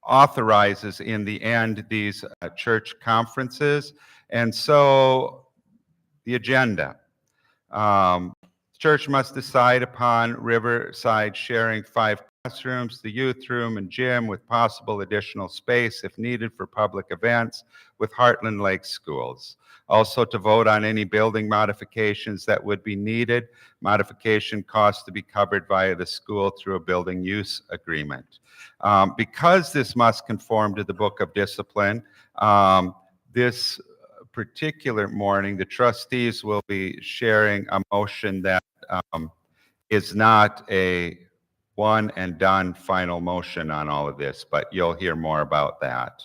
authorizes in the end these church conferences. And so the agenda. Church must decide upon Riverside sharing 5 classrooms, the youth room and gym with possible additional space if needed for public events with Heartland Lake Schools. Also to vote on any building modifications that would be needed, modification costs to be covered via the school through a building use agreement. Because this must conform to the Book of Discipline, this particular morning, the trustees will be sharing a motion that is not a one and done final motion on all of this, but you'll hear more about that.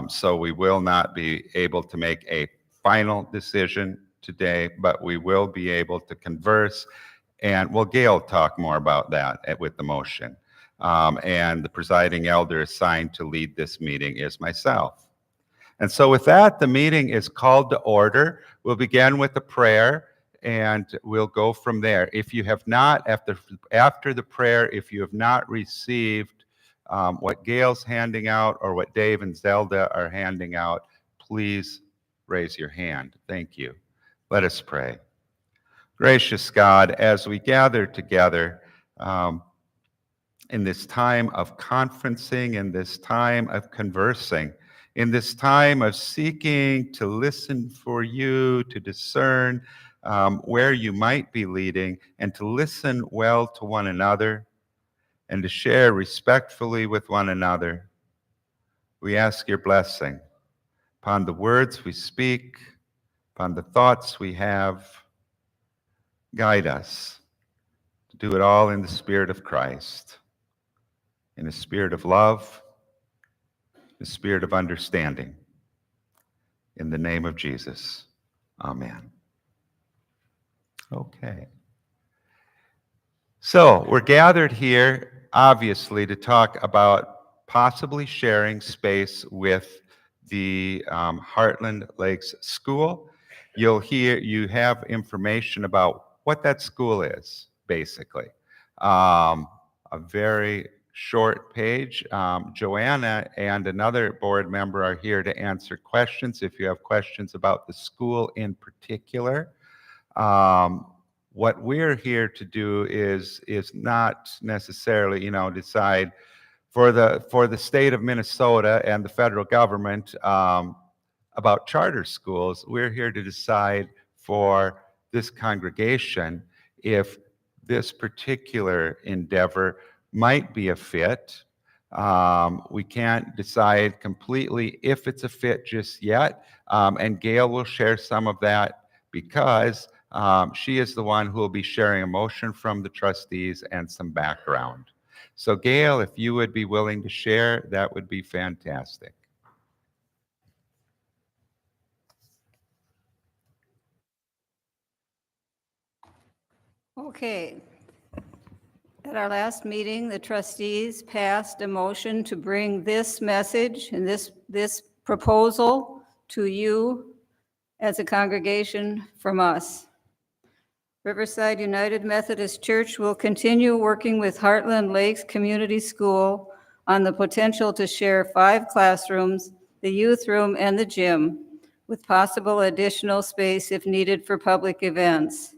So we will not be able to make a final decision today, but we will be able to converse, and Gail talk more about that with the motion. And the presiding elder assigned to lead this meeting is myself. And so with that, the meeting is called to order. We'll begin with a prayer, and we'll go from there. If you have not, after the prayer, if you have not received what Gail's handing out or what Dave and Zelda are handing out, please raise your hand. Thank you. Let us pray. Gracious God, as we gather together in this time of conferencing, in this time of conversing, in this time of seeking to listen for you, to discern where you might be leading, and to listen well to one another, and to share respectfully with one another, we ask your blessing upon the words we speak, upon the thoughts we have. Guide us to do it all in the Spirit of Christ, in a spirit of love, the spirit of understanding. In the name of Jesus, amen. Okay. So we're gathered here, obviously, to talk about possibly sharing space with the Heartland Lakes School. You have information about what that school is, basically. A very short page. Joanna and another board member are here to answer questions if you have questions about the school in particular. What we're here to do is not necessarily, decide for the state of Minnesota and the federal government about charter schools. We're here to decide for this congregation if this particular endeavor might be a fit. We can't decide completely if it's a fit just yet, and Gail will share some of that because she is the one who will be sharing a motion from the trustees and some background. So Gail, if you would be willing to share, that would be fantastic. Okay. At our last meeting, the trustees passed a motion to bring this message and this proposal to you as a congregation from us. Riverside United Methodist Church will continue working with Heartland Lakes Community School on the potential to share 5 classrooms, the youth room, and the gym, with possible additional space if needed for public events.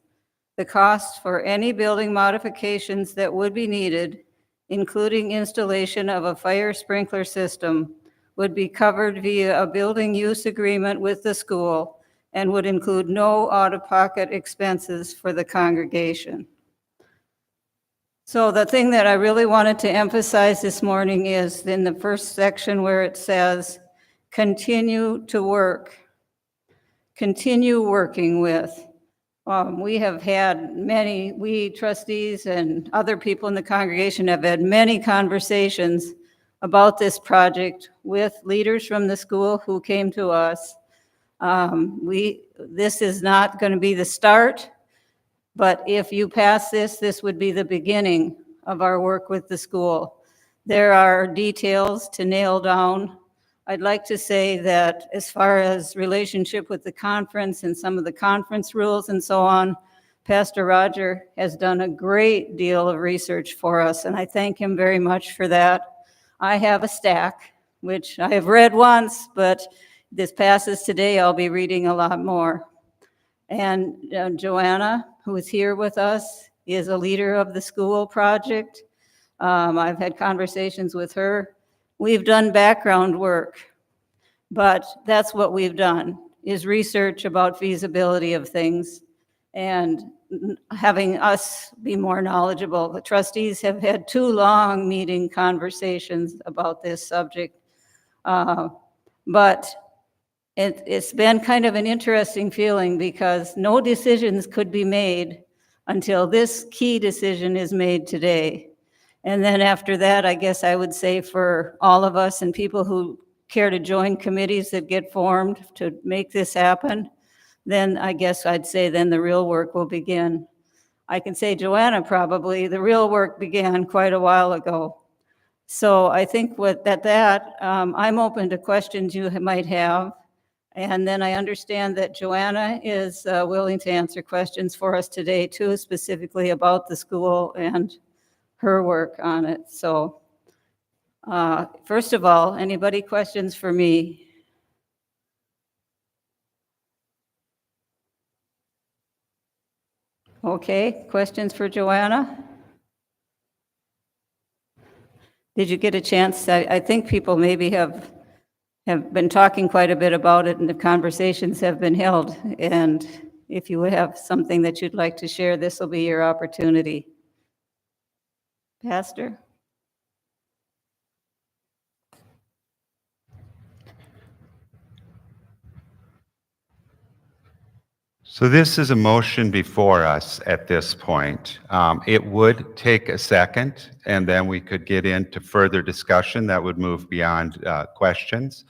The cost for any building modifications that would be needed, including installation of a fire sprinkler system, would be covered via a building use agreement with the school and would include no out-of-pocket expenses for the congregation. So the thing that I really wanted to emphasize this morning is in the first section where it says, continue to work, continue working with. We have had we trustees and other people in the congregation have had many conversations about this project with leaders from the school who came to us. This is not going to be the start, but if you pass this would be the beginning of our work with the school. There are details to nail down. I'd like to say that as far as relationship with the conference and some of the conference rules and so on, Pastor Roger has done a great deal of research for us, and I thank him very much for that. I have a stack, which I have read once, but this passes today, I'll be reading a lot more. And Joanna, who is here with us, is a leader of the school project. I've had conversations with her. We've done background work, but that's what we've done, is research about feasibility of things and having us be more knowledgeable. The trustees have had 2 long meeting conversations about this subject. But it's been kind of an interesting feeling because no decisions could be made until this key decision is made today. And then after that, I guess I would say for all of us and people who care to join committees that get formed to make this happen, then I guess I'd say then the real work will begin. I can say Joanna probably, the real work began quite a while ago. So I think I'm open to questions you might have. And then I understand that Joanna is willing to answer questions for us today too, specifically about the school and her work on it. So first of all, anybody questions for me? Okay, questions for Joanna? Did you get a chance? I think people maybe have been talking quite a bit about it, and the conversations have been held. And if you would have something that you'd like to share, this will be your opportunity. Pastor? So this is a motion before us at this point. It would take a second, and then we could get into further discussion that would move beyond questions.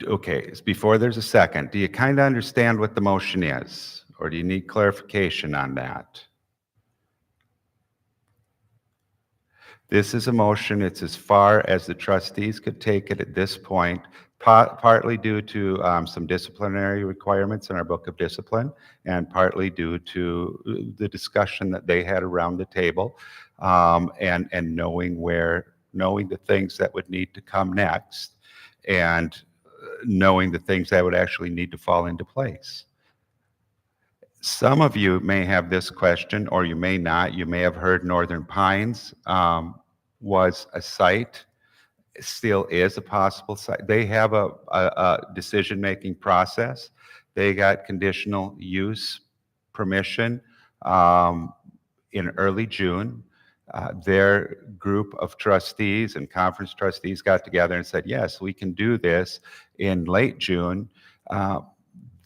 Okay, before there's a second, do you kind of understand what the motion is? Or do you need clarification on that? This is a motion. It's as far as the trustees could take it at this point, partly due to some disciplinary requirements in our book of discipline, and partly due to the discussion that they had around the table, and knowing the things that would need to come next, and knowing the things that would actually need to fall into place. Some of you may have this question, or you may not. You may have heard Northern Pines was a site, still is a possible site. They have a decision-making process. They got conditional use permission in early June. Their group of trustees and conference trustees got together and said, yes, we can do this in late June.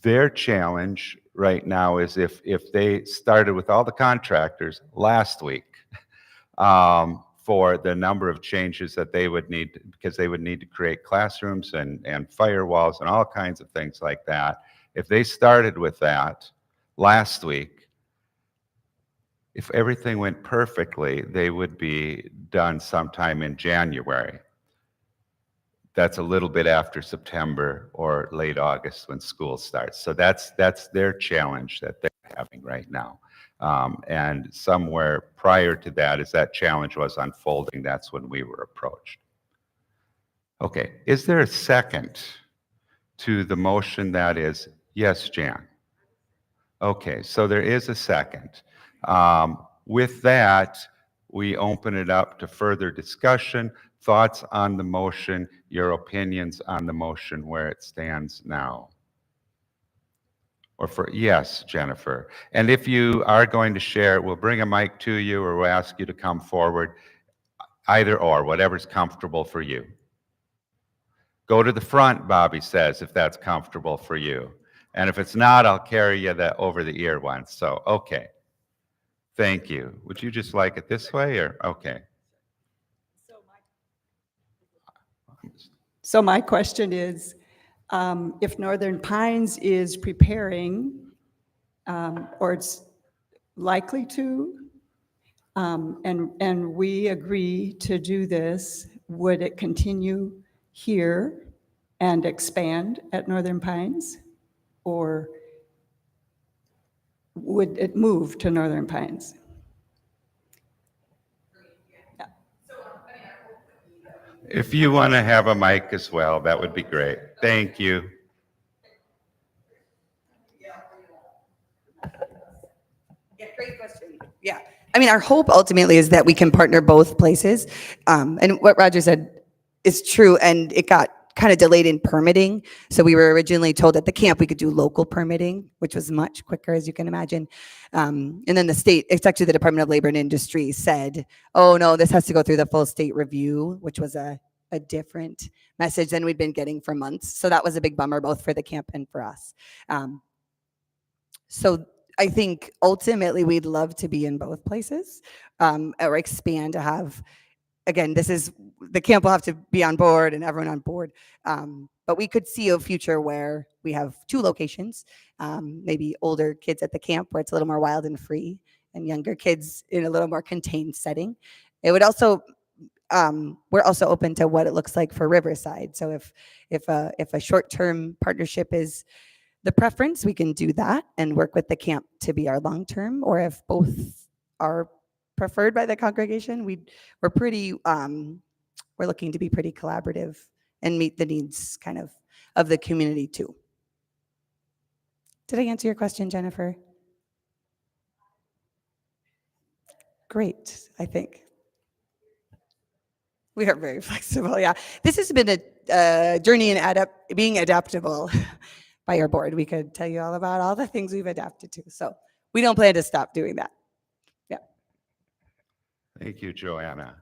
Their challenge right now is if they started with all the contractors last week for the number of changes that they would need, because they would need to create classrooms and firewalls and all kinds of things like that. If they started with that last week, if everything went perfectly, they would be done sometime in January. That's a little bit after September or late August when school starts. So that's their challenge that they're having right now. And somewhere prior to that, as that challenge was unfolding, that's when we were approached. Okay, is there a second to the motion that is, yes, Jan? Okay, so there is a second. With that, we open it up to further discussion, thoughts on the motion, your opinions on the motion where it stands now. Or for, yes, Jennifer. And if you are going to share, we'll bring a mic to you or we'll ask you to come forward, either or, whatever's comfortable for you. Go to the front, Bobby says, if that's comfortable for you. And if it's not, I'll carry you the over-the-ear one. So, okay. Thank you. Would you just like it this way or, okay. So my question is, if Northern Pines is preparing, or it's likely to, and we agree to do this, would it continue here and expand at Northern Pines? or would it move to Northern Pines? If you want to have a mic as well, that would be great. Thank you. Yeah, great question. Yeah. I mean, our hope ultimately is that we can partner both places. And what Roger said is true, and it got kind of delayed in permitting. So we were originally told at the camp we could do local permitting, which was much quicker, as you can imagine. And then the state, it's actually the Department of Labor and Industry said, oh no, this has to go through the full state review, which was a different message than we'd been getting for months. So that was a big bummer, both for the camp and for us. So I think ultimately we'd love to be in both places, or expand to have, again, this is, the camp will have to be on board and everyone on board. But we could see a future where we have 2 locations, maybe older kids at the camp where it's a little more wild and free, and younger kids in a little more contained setting. It would also, we're also open to what it looks like for Riverside. So if a short-term partnership is the preference, we can do that and work with the camp to be our long-term, or if both are preferred by the congregation, we're pretty, we're looking to be pretty collaborative and meet the needs kind of the community too. Did I answer your question, Jennifer? Great, I think. We are very flexible, yeah. This has been a journey in being adaptable by our board. We could tell you all about all the things we've adapted to. So we don't plan to stop doing that. Yeah. Thank you, Joanna.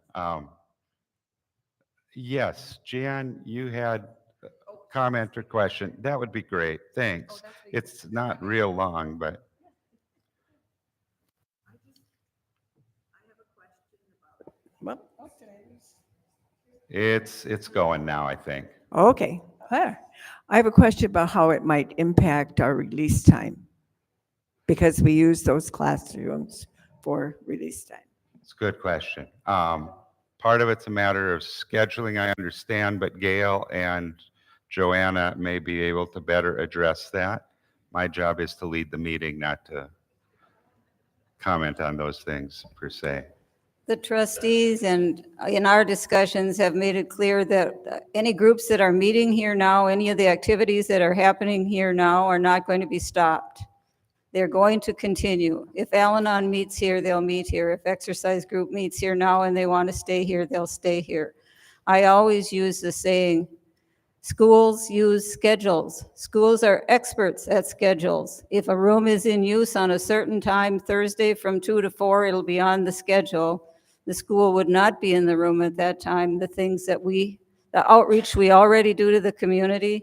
Yes, Jan, you had a comment or question. That would be great. Thanks. It's not real long, but Well, it's going now, I think. okay. I have a question about how it might impact our release time, because we use those classrooms for release time. It's a good question. Part of it's a matter of scheduling, I understand, but Gail and Joanna may be able to better address that. My job is to lead the meeting, not to comment on those things per se. The trustees and in our discussions have made it clear that any groups that are meeting here now, any of the activities that are happening here now are not going to be stopped. They're going to continue. If Al-Anon meets here, they'll meet here. If exercise group meets here now and they want to stay here, they'll stay here. I always use the saying, schools use schedules. Schools are experts at schedules. If a room is in use on a certain time, Thursday from 2 to 4, it'll be on the schedule. The school would not be in the room at that time. The things that the outreach we already do to the community,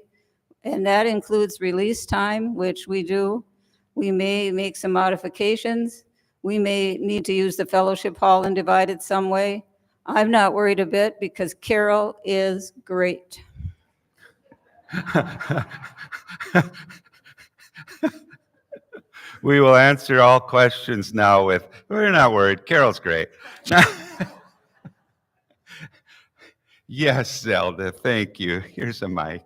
and that includes release time, which we do. We may make some modifications. We may need to use the fellowship hall and divide it some way. I'm not worried a bit because Carol is great. We will answer all questions now with, we're not worried, Carol's great. Yes, Zelda, thank you. Here's a mic.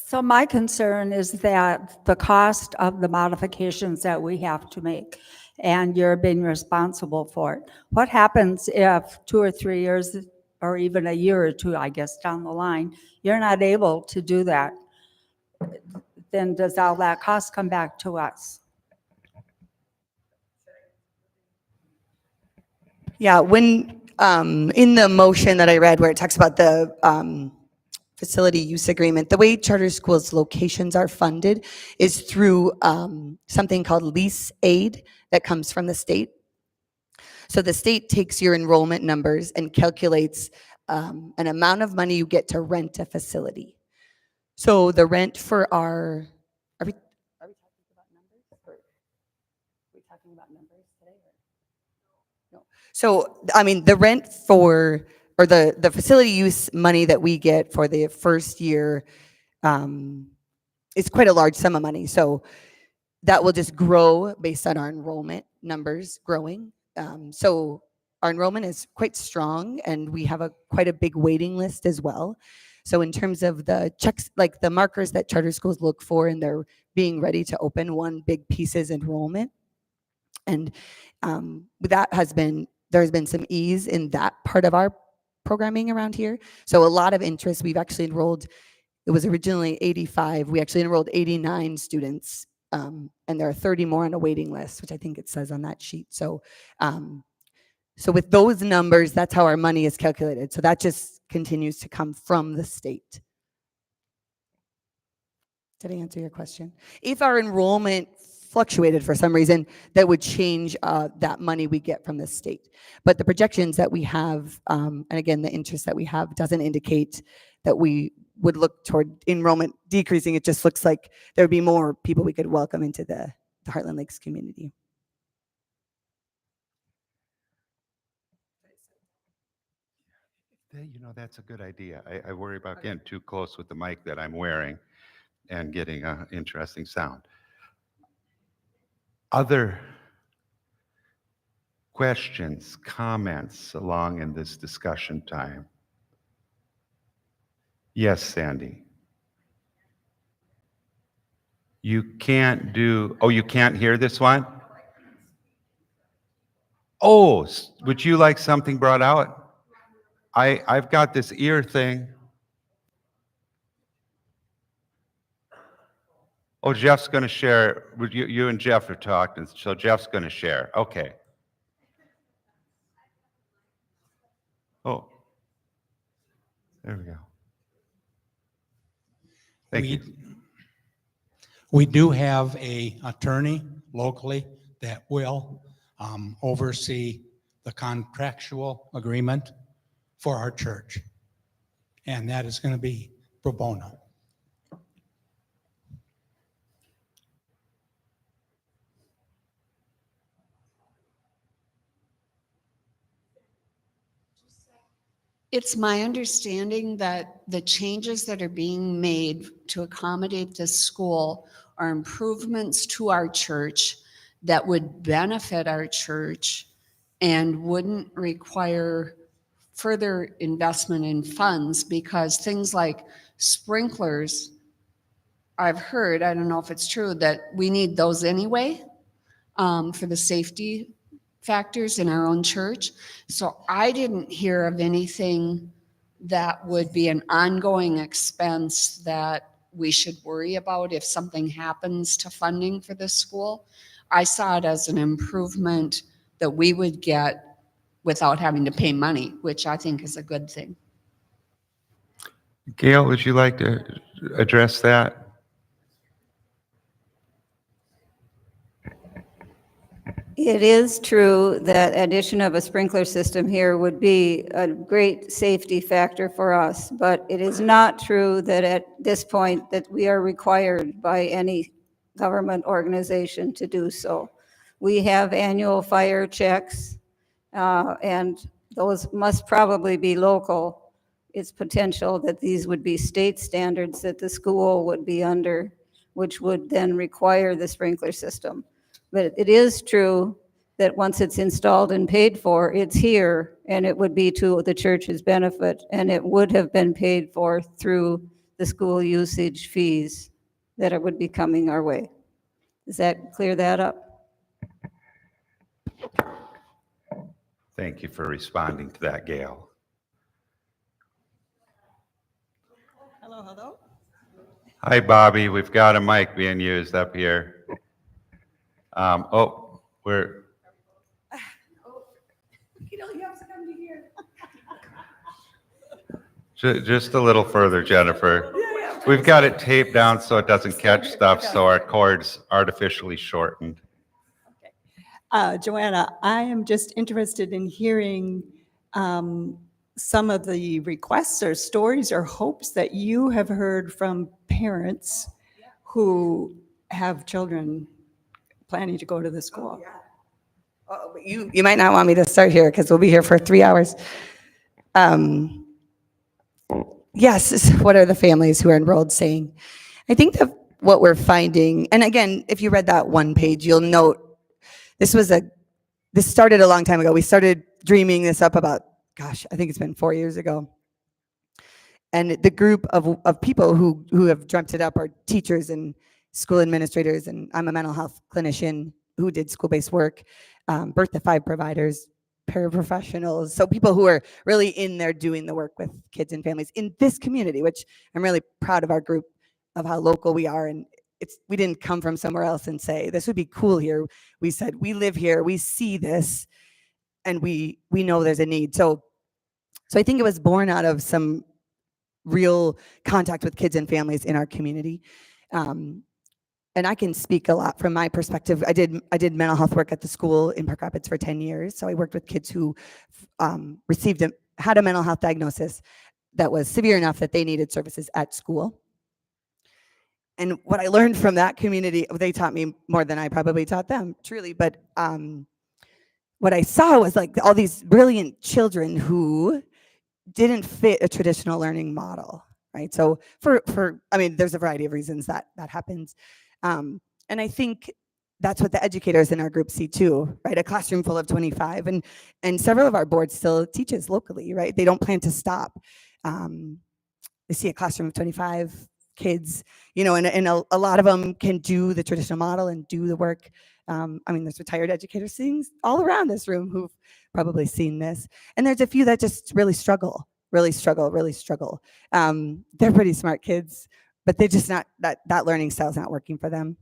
So my concern is that the cost of the modifications that we have to make, and you're being responsible for it. What happens if 2 or 3 years, or even a year or 2, I guess, down the line, you're not able to do that? Then does all that cost come back to us? Yeah, when in the motion that I read where it talks about the facility use agreement, the way charter schools locations are funded is through something called lease aid that comes from the state. So the state takes your enrollment numbers and calculates an amount of money you get to rent a facility. So the rent for our, are we talking about numbers? Or are we talking about numbers today? No. So, I mean, the rent for, or the facility use money that we get for the first year is quite a large sum of money. So that will just grow based on our enrollment numbers growing. So our enrollment is quite strong, and we have quite a big waiting list as well. So in terms of the checks, like the markers that charter schools look for and they're being ready to open, one big piece is enrollment. And that there's been some ease in that part of our programming around here. So a lot of interest. We've actually enrolled, it was originally 85. We actually enrolled 89 students, and there are 30 more on a waiting list, which I think it says on that sheet. So, so with those numbers, that's how our money is calculated. So that just continues to come from the state. Did I answer your question? If our enrollment fluctuated for some reason, that would change that money we get from the state. But the projections that we have, and again, the interest that we have doesn't indicate that we would look toward enrollment decreasing. It just looks like there would be more people we could welcome into the Heartland Lakes community. You know, that's a good idea. I worry about getting too close with the mic that I'm wearing and getting an interesting sound. Other questions, comments along in this discussion time? Yes, Sandy. You can't you can't hear this one? Oh, would you like something brought out? I've got this ear thing. Oh, Jeff's going to share. You and Jeff are talking, so Jeff's going to share. Okay. Oh, there we go. Thank you. We do have an attorney locally that will oversee the contractual agreement for our church. And that is going to be pro bono. It's my understanding that the changes that are being made to accommodate this school are improvements to our church that would benefit our church and wouldn't require further investment in funds, because things like sprinklers, I've heard, I don't know if it's true, that we need those anyway for the safety factors in our own church. So I didn't hear of anything that would be an ongoing expense that we should worry about if something happens to funding for this school. I saw it as an improvement that we would get without having to pay money, which I think is a good thing. Gail, would you like to address that? It is true that addition of a sprinkler system here would be a great safety factor for us, but it is not true that at this point that we are required by any government organization to do so. We have annual fire checks, and those must probably be local. It's potential that these would be state standards that the school would be under, which would then require the sprinkler system. But it is true that once it's installed and paid for, it's here, and it would be to the church's benefit, and it would have been paid for through the school usage fees that it would be coming our way. Does that clear that up? Thank you for responding to that, Gail. Hello, hello. Hi, Bobby. We've got a mic being used up here. We're. Just a little further, Jennifer. We've got it taped down so it doesn't catch stuff, so our cord's artificially shortened. Joanna, I am just interested in hearing some of the requests or stories or hopes that you have heard from parents who have children planning to go to the school. Oh, but you might not want me to start here because we'll be here for 3 hours. Yes, what are the families who are enrolled saying? I think that what we're finding, and again, if you read that one page, you'll note this was a this started a long time ago. We started dreaming this up about, gosh, I think it's been 4 years ago. And the group of people who have dreamt it up are teachers and school administrators, and I'm a mental health clinician who did school-based work, birth to 5 providers, paraprofessionals, so people who are really in there doing the work with kids and families in this community, which I'm really proud of our group, of how local we are. And we didn't come from somewhere else and say, this would be cool here. We said, we live here, we see this, and we know there's a need. So I think it was born out of some real contact with kids and families in our community. And I can speak a lot from my perspective. I did mental health work at the school in Park Rapids for 10 years. So I worked with kids who had a mental health diagnosis that was severe enough that they needed services at school. And what I learned from that community, they taught me more than I probably taught them, truly. But what I saw was like all these brilliant children who didn't fit a traditional learning model, right? So I mean, there's a variety of reasons that happens. And I think that's what the educators in our group see too, right? A classroom full of 25, and several of our boards still teaches locally, right? They don't plan to stop. They see a classroom of 25 kids, you know, and a lot of them can do the traditional model and do the work. I mean, there's retired educators sitting all around this room who've probably seen this. And there's a few that just really struggle. They're pretty smart kids, but they're just not, that learning style is not working for them.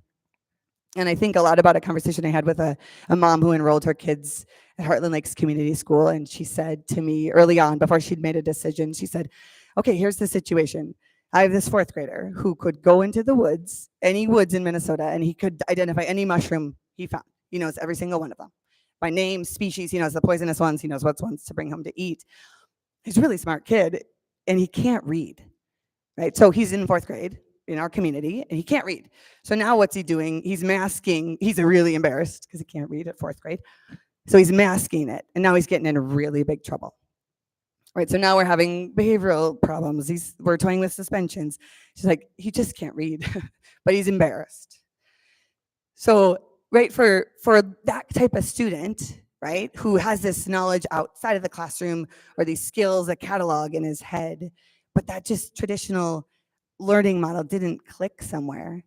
And I think a lot about a conversation I had with a mom who enrolled her kids at Heartland Lakes Community School. And she said to me early on, before she'd made a decision, she said, okay, here's the situation. I have this 4th grader who could go into the woods, any woods in Minnesota, and he could identify any mushroom he found. He knows every single one of them. By name, species, he knows the poisonous ones, he knows what ones to bring home to eat. He's a really smart kid, and he can't read, right? So he's in 4th grade in our community, and he can't read. So now what's he doing? He's masking. He's really embarrassed because he can't read at 4th grade. So he's masking it, and now he's getting in really big trouble. Right, so now we're having behavioral problems. We're toying with suspensions. She's like, he just can't read, but he's embarrassed. So, right, for that type of student, right, who has this knowledge outside of the classroom or these skills, a catalog in his head, but that just traditional learning model didn't click somewhere.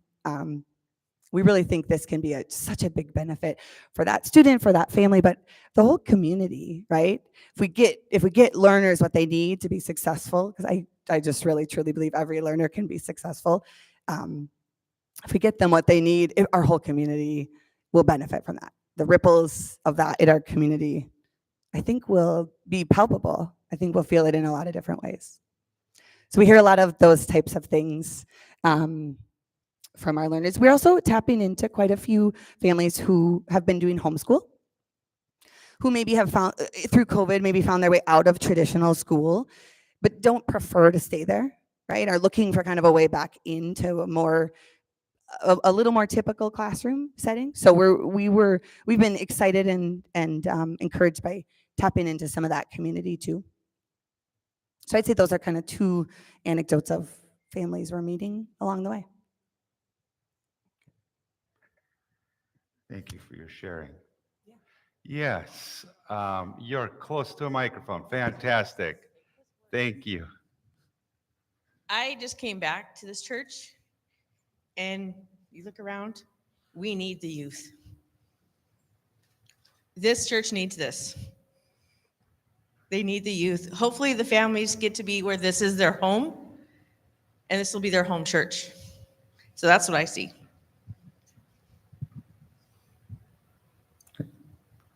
We really think this can be such a big benefit for that student, for that family, but the whole community, right? If we get learners what they need to be successful, because I just really truly believe every learner can be successful. If we get them what they need, our whole community will benefit from that. The ripples of that in our community, I think, will be palpable. I think we'll feel it in a lot of different ways. So we hear a lot of those types of things from our learners. We're also tapping into quite a few families who have been doing homeschool, who maybe have found, through COVID, maybe found their way out of traditional school, but don't prefer to stay there, right? Are looking for kind of a way back into a little more typical classroom setting. So we've been excited and encouraged by tapping into some of that community too. So I'd say those are kind of 2 anecdotes of families we're meeting along the way. Thank you for your sharing. Yes, you're close to a microphone. Fantastic. Thank you. I just came back to this church, and you look around, we need the youth. This church needs this. They need the youth. Hopefully the families get to be where this is their home, and this will be their home church. So that's what I see.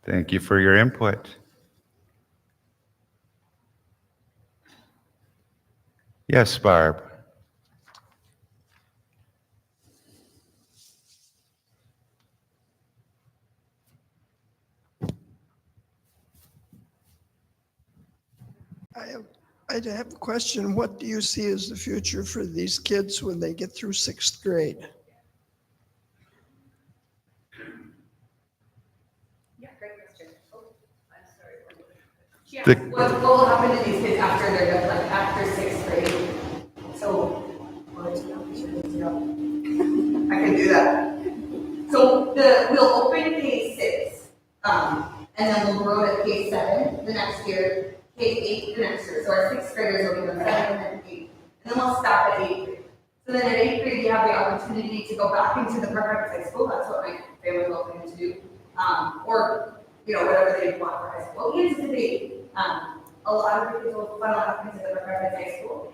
Thank you for your input. Yes, Barb. I have a question. What do you see as the future for these kids when they get through 6th grade? What will happen to these kids after they're done, like after 6th grade? So, I can do that. So we'll open K6 and then we'll grow to K-7 the next year, K-8 the next year. So our sixth graders will be the 7 and then 8. And then we'll stop at 8th grade. So then at 8th grade, you have the opportunity to go back into the preparatory high school. That's what my family was hoping to do. Or, whatever they want for high school. We anticipate a lot of kids will funnel up into the preparatory high school.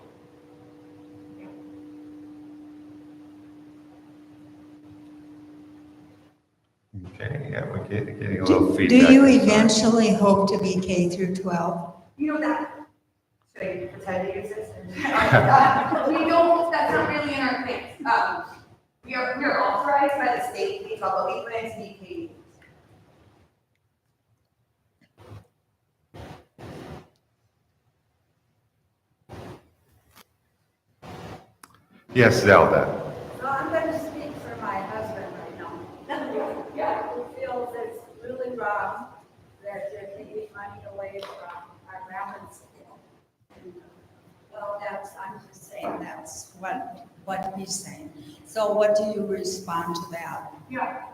Okay, yeah, we're getting a little Do feedback. you Sorry. eventually hope to be K through 12? That, should I pretend to use this? We don't, that's not really in our plans. We are authorized by the state K-12, but we plan to be K. Yes, Zelda. So I'm going to speak for my husband right now. Yeah, who feels it's really wrong that you're taking money away from our grammar school. Well, I'm just saying that's what he's saying. So what do you respond to that? Yeah,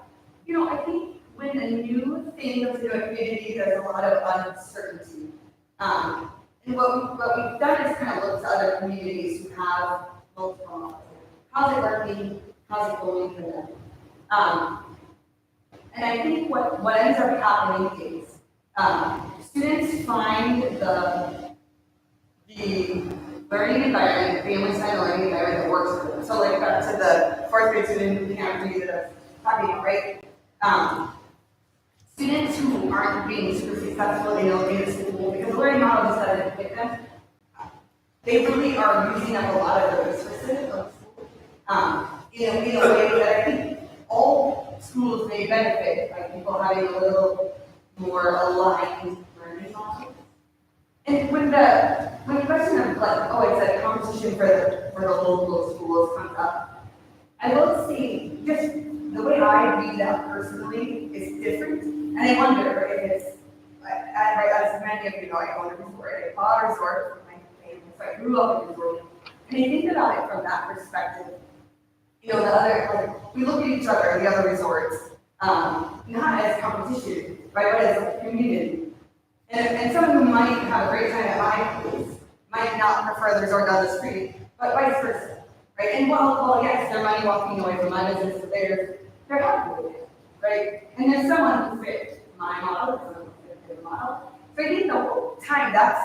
I think when a new thing comes into a community, there's a lot of uncertainty. And what we've done is kind of look to other communities who have multiple models. How's it working? How's it going for them? And I think what ends up happening is students find the learning environment, family-style learning environment that works for them. So like back to the fourth grade student who can't read that I was talking about, right? Students who aren't being super successful, in the school, because the learning model just doesn't fit them, they really are using up a lot of the resources of school, in a way that I think all schools may benefit by people having a little more aligned learning model. And when the question of like, it's a competition for the local schools comes up, I will say just the way I view that personally is different, and I wonder if it's as many of you know, I own a resort, a spa resort for my family, so I grew up in a resort, and I think about it from that perspective. The other, we look at each other, the other resorts, not as competition, right, but as a community. And someone who might have a great time at my place might not prefer the resort down the street, but vice versa, right? And while yes, they're money walking away from my business, but they're happy with it, right? And there's someone who fits my model, someone who fits their model. So I think the whole time that's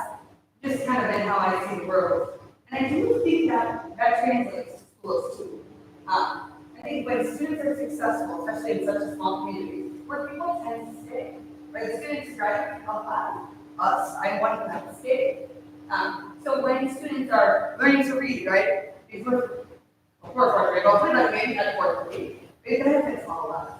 just kind of been how I see the world. And I do think that translates to schools too. I think when students are successful, especially in such a small community, where people tend to stay. Right, the students graduate help us. I'm one of them, stay. So when students are learning to read, right, these were fourth grade, hopefully like maybe at fourth grade, it benefits all of us.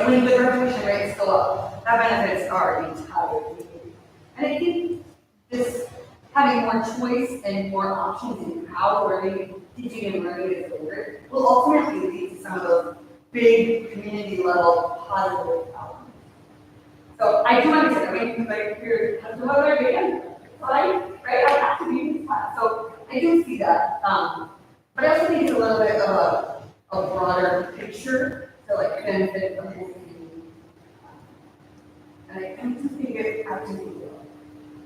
When the graduation rates go up, that benefits our entire community. And I think this having more choice and more options in how learning, teaching and learning is delivered will ultimately lead to some of those big community level positive outcomes. So I do understand, like you're a mother again, right? I have to be in this class. So I do see that. But I also think it's a little bit of a broader picture to like benefit the whole community. And I do think it actually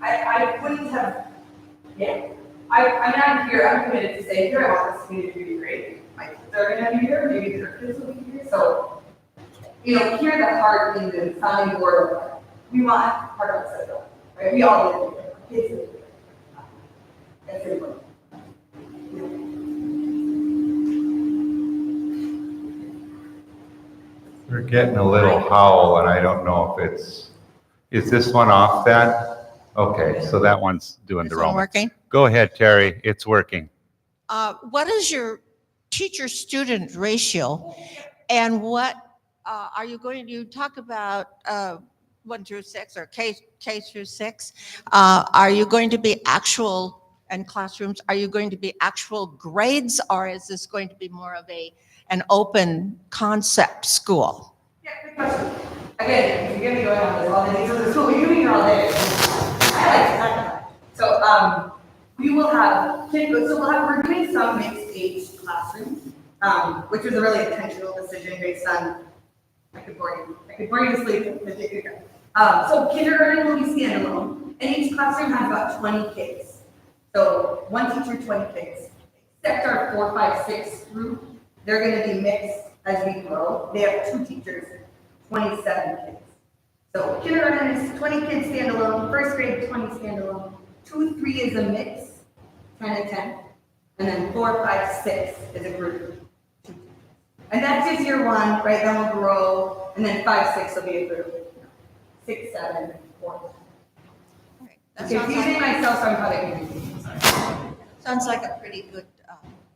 I wouldn't have, I'm here, I'm committed to say, here, I want this community to be great. My kids are gonna be here, maybe their kids will be here. So, hear the heart in the sounding board of we want part of us to go, right? We all live here, kids live here. That's important. We're getting a little howl, and I don't know if is this one off then? Okay, so that one's doing the Is one roll. working? Go ahead, Terry, it's working. What is your teacher-student ratio? And what are you going to talk about 1 through 6 or K through 6? Are you going to be actual in classrooms? Are you going to be actual grades, or is this going to be more of an open concept school? Yeah, good question. Again, if you're gonna be going on this all day, so this will be doing here all day. I like to talk about it. So we will have kids, so we're doing some mixed age classrooms, which was a really intentional decision based on I could bore you to sleep. So kindergarten will be standalone, and each classroom has about 20 kids. So one teacher, 20 kids. Except our 4, 5, 6 group, they're gonna be mixed as we grow. They have 2 teachers, 27 kids. So kindergarten is 20 kids standalone, first grade 20 standalone, 2, 3 is a mix, 10 and 10, and then 4, 5, 6 is a group. And that's just year 1, right? Then we'll grow, and then 5, 6 will be a group. 6, 7, 4. That sounds Confusing like, myself, so I'm probably confusing. Sorry. sounds like a pretty good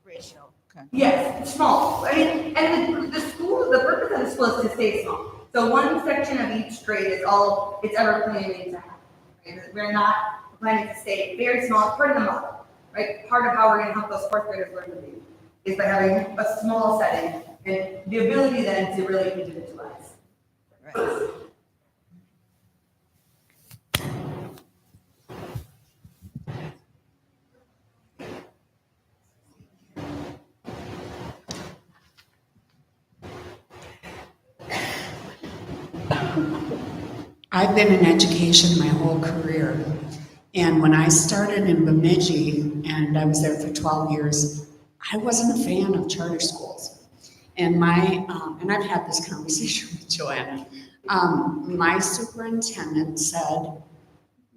ratio. Okay. Yes, it's small. I mean, and the school, the purpose of the school is to stay small. So one section of each grade is all it's ever planning to have. Right? We're not planning to stay very small. It's part of the model, right? Part of how we're going to help those 4th graders learn to read is by having a small setting and the ability then to really individualize. Right. I've been in education my whole career. And when I started in Bemidji, and I was there for 12 years, I wasn't a fan of charter schools. And and I've had this conversation with Joanna. My superintendent said,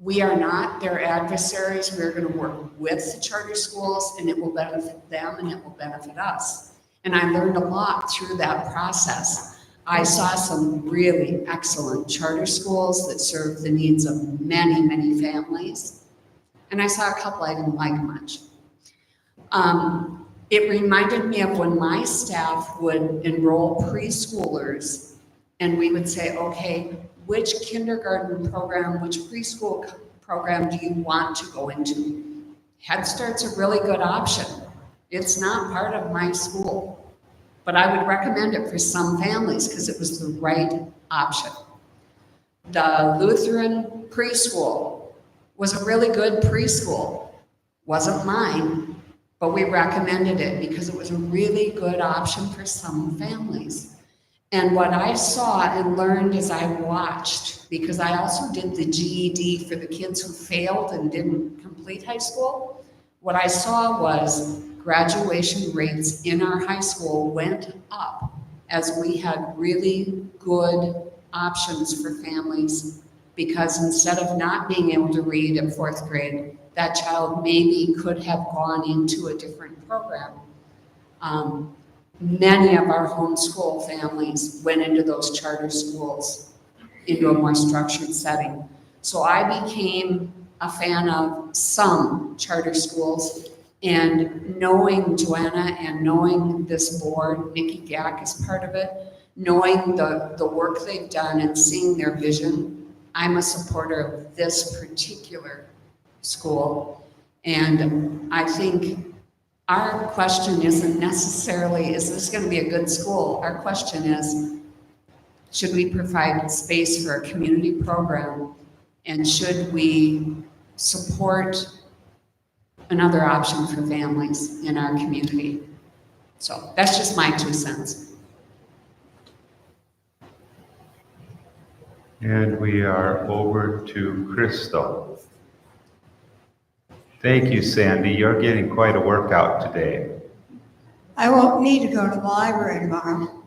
we are not their adversaries. We're going to work with the charter schools, and it will benefit them and it will benefit us. And I learned a lot through that process. I saw some really excellent charter schools that served the needs of many, many families. And I saw a couple I didn't like much. It reminded me of when my staff would enroll preschoolers and we would say, okay, which kindergarten program, which preschool program do you want to go into? Head Start's a really good option. It's not part of my school. But I would recommend it for some families because it was the right option. The Lutheran preschool was a really good preschool. Wasn't mine, but we recommended it because it was a really good option for some families. And what I saw and learned as I watched, because I also did the GED for the kids who failed and didn't complete high school, what I saw was graduation rates in our high school went up as we had really good options for families, because instead of not being able to read at 4th grade, that child maybe could have gone into a different program. Many of our homeschool families went into those charter schools, into a more structured setting. So I became a fan of some charter schools. And knowing Joanna and knowing this board, Nikki Gack is part of it, knowing the work they've done and seeing their vision, I'm a supporter of this particular school. And I think our question isn't necessarily, is this going to be a good school? Our question is, should we provide space for a community program? And should we support another option for families in our community? So that's just my 2 cents. And we are over to Crystal. Thank you, Sandy. You're getting quite a workout today. I won't need to go to the library tomorrow.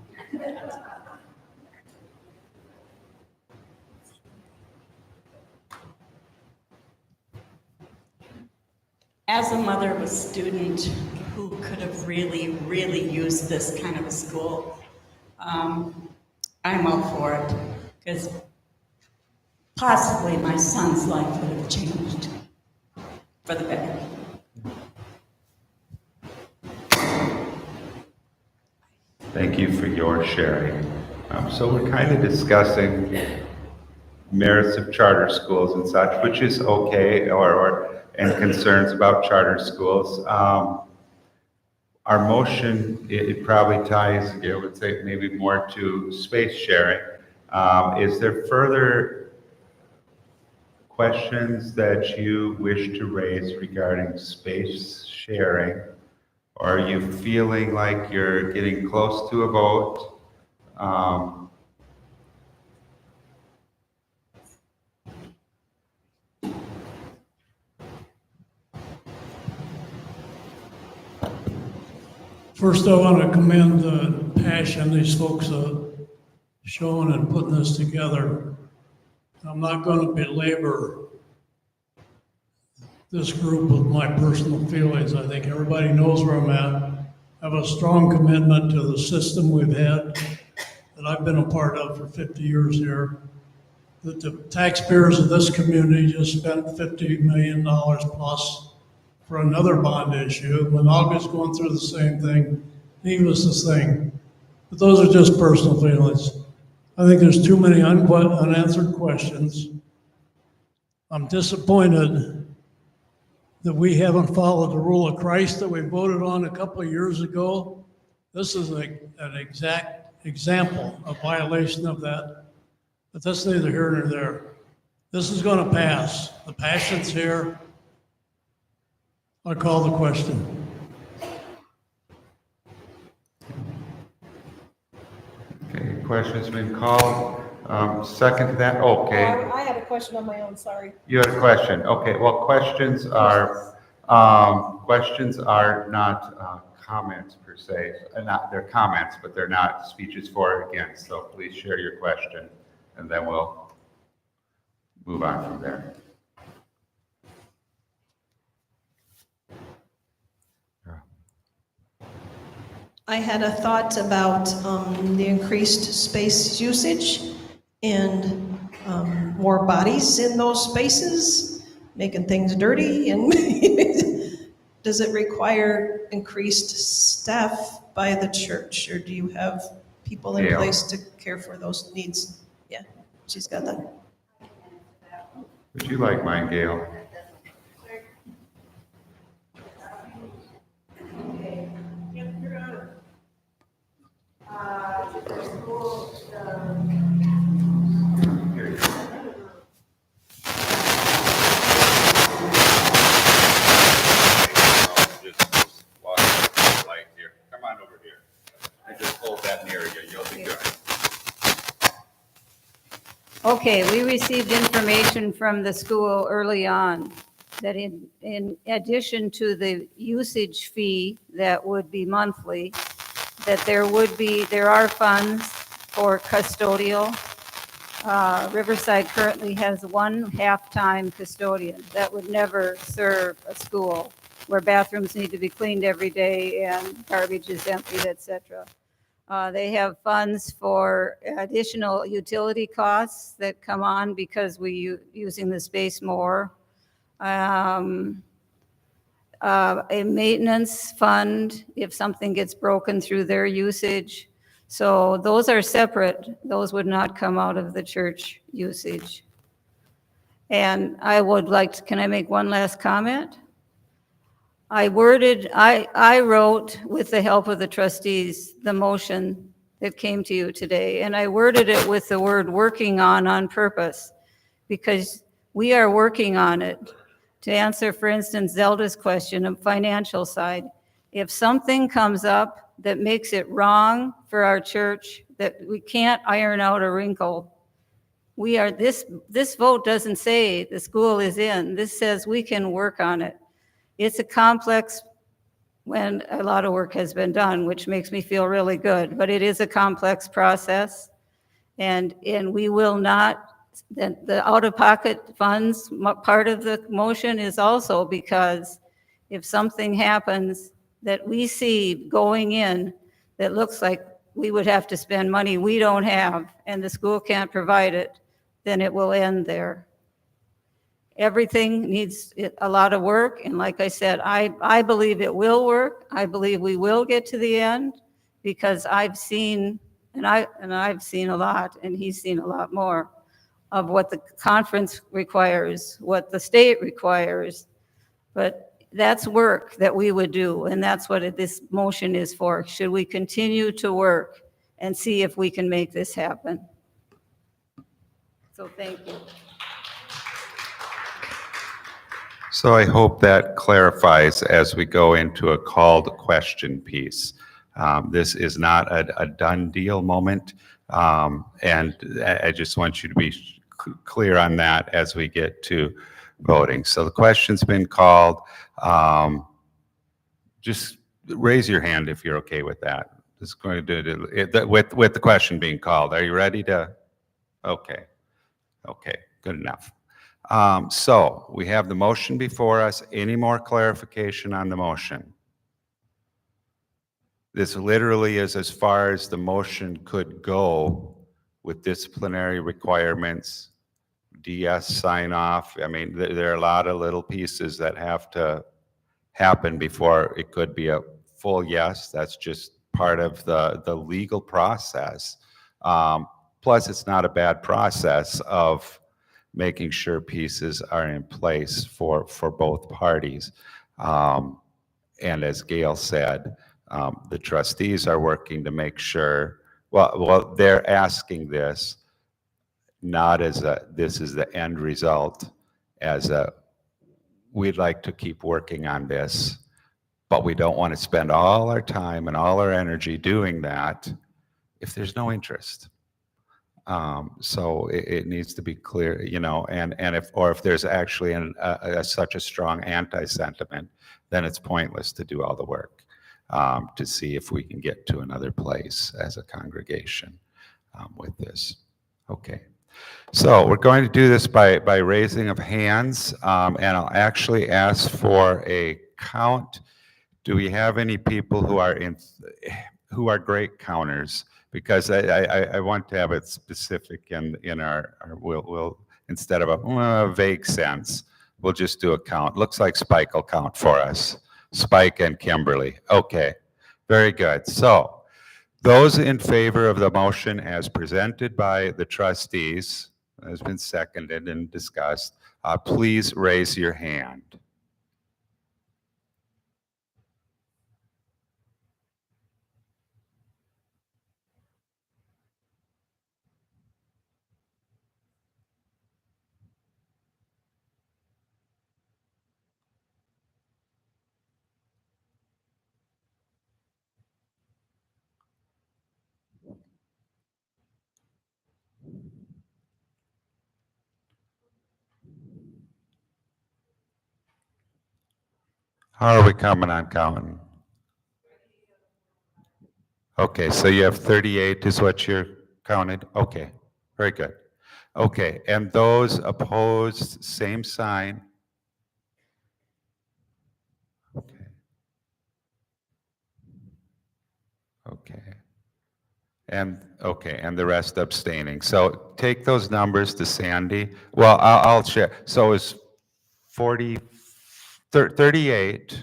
As a mother of a student who could have really, really used this kind of a school, I'm all for it, because possibly my son's life would have changed for the better. Thank you for your sharing. So we're kind of discussing merits of charter schools and such, which is okay, and concerns about charter schools. Our motion, it probably ties, I would say, maybe more to space sharing. Is there further questions that you wish to raise regarding space sharing? Or are you feeling like you're getting close to a vote? First, I want to commend the passion these folks have shown in putting this together. I'm not going to belabor this group with my personal feelings. I think everybody knows where I'm at. I have a strong commitment to the system we've had that I've been a part of for 50 years here. That the taxpayers of this community just spent $50 million plus for another bond issue. Monogah's going through the same thing, needless to say. But those are just personal feelings. I think there's too many unanswered questions. I'm disappointed that we haven't followed the rule of Christ that we voted on a couple of years ago. This is an exact example of violation of that. But that's neither here nor there. This is going to pass. The passion's here. I call the question. Okay, question's been called. Second to that, okay. I had a question on my own, sorry. You had a question. Okay, well, questions are not comments per se. They're comments, but they're not speeches for or against. So please share your question, and then we'll move on from there. I had a thought about the increased space usage and more bodies in those spaces, making things dirty, and does it require increased staff by the church, or do you have people in place to care for those needs? Yeah, she's got that. Would you like mine, Gail? Come on over here. I just hold that near you. You'll be good. Okay, we received information from the school early on that in addition to the usage fee that would be monthly, that there are funds for custodial. Riverside currently has one half-time custodian. That would never serve a school where bathrooms need to be cleaned every day and garbage is emptied, et cetera. They have funds for additional utility costs that come on because using the space more. A maintenance fund if something gets broken through their usage. So those are separate. Those would not come out of the church usage. And I would like to, can I make one last comment? I wrote, with the help of the trustees, the motion that came to you today, and I worded it with the word working on purpose, because we are working on it. To answer, for instance, Zelda's question of financial side, if something comes up that makes it wrong for our church, that we can't iron out a wrinkle, this vote doesn't say the school is in. This says we can work on it. It's a complex, when a lot of work has been done, which makes me feel really good, but it is a complex process. And we will not, the out-of-pocket funds, part of the motion is also because if something happens that we see going in that looks like we would have to spend money we don't have and the school can't provide it, then it will end there. Everything needs a lot of work, and like I said, I believe it will work. I believe we will get to the end because I've seen, and I've seen a lot, and he's seen a lot more of what the conference requires, what the state requires. But that's work that we would do, and that's what this motion is for. Should we continue to work and see if we can make this happen? So thank you. So I hope that clarifies as we go into a called question piece. This is not a done deal moment, and I just want you to be clear on that as we get to voting. So the question's been called. Just raise your hand if you're okay with that. It's going to do it with the question being called. Are you ready to? Okay. Okay, good enough. So we have the motion before us. Any more clarification on the motion? This literally is as far as the motion could go with disciplinary requirements, DS sign off. I mean, there are a lot of little pieces that have to happen before it could be a full yes. That's just part of the legal process. Plus, it's not a bad process of making sure pieces are in place for both parties. And as Gail said, the trustees are working to make sure, well, they're asking this not as this is the end result, as we'd like to keep working on this, but we don't want to spend all our time and all our energy doing that if there's no interest. So it needs to be clear, and if there's actually such a strong anti-sentiment, then it's pointless to do all the work to see if we can get to another place as a congregation with this. Okay. So we're going to do this by raising of hands, and I'll actually ask for a count. Do we have any people who are great counters? Because I want to have it specific in our we'll instead of a vague sense, we'll just do a count. Looks like Spike will count for us. Spike and Kimberly. Okay, very good. So those in favor of the motion as presented by the trustees, has been seconded and discussed, please raise your hand. How are we coming on counting? Okay, so you have 38 is what you're counted? Okay, very good. Okay, and those opposed, same sign. Okay. Okay. And the rest abstaining. So take those numbers to Sandy. Well, I'll share. So it's 38,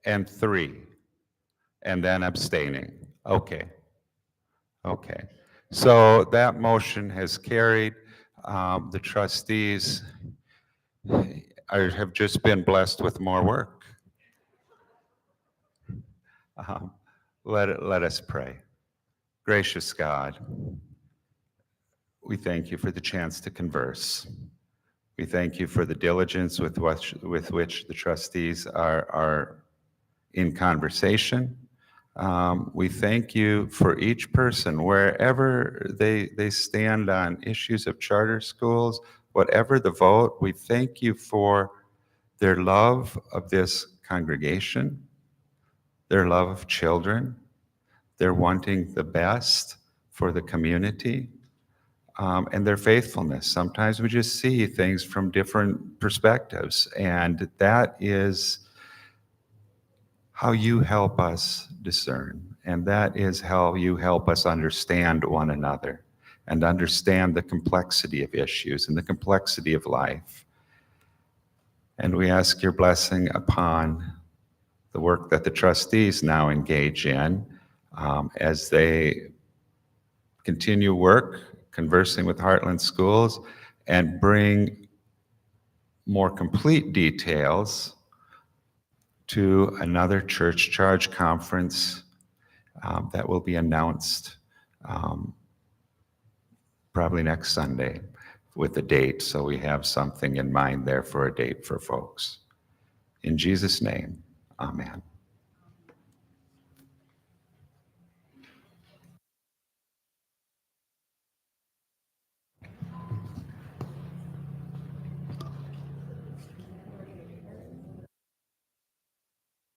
and 3, and then abstaining. Okay. Okay. So that motion has carried. The trustees have just been blessed with more work. Let us pray. Gracious God, we thank you for the chance to converse. We thank you for the diligence with which the trustees are in conversation. We thank you for each person, wherever they stand on issues of charter schools, whatever the vote. We thank you for their love of this congregation, their love of children, their wanting the best for the community, and their faithfulness. Sometimes we just see things from different perspectives, and that is how you help us discern, and that is how you help us understand one another and understand the complexity of issues and the complexity of life. And we ask your blessing upon the work that the trustees now engage in as they continue work, conversing with Heartland Schools, and bring more complete details to another church charge conference that will be announced probably next Sunday with a date, so we have something in mind there for a date for folks. In Jesus' name, amen.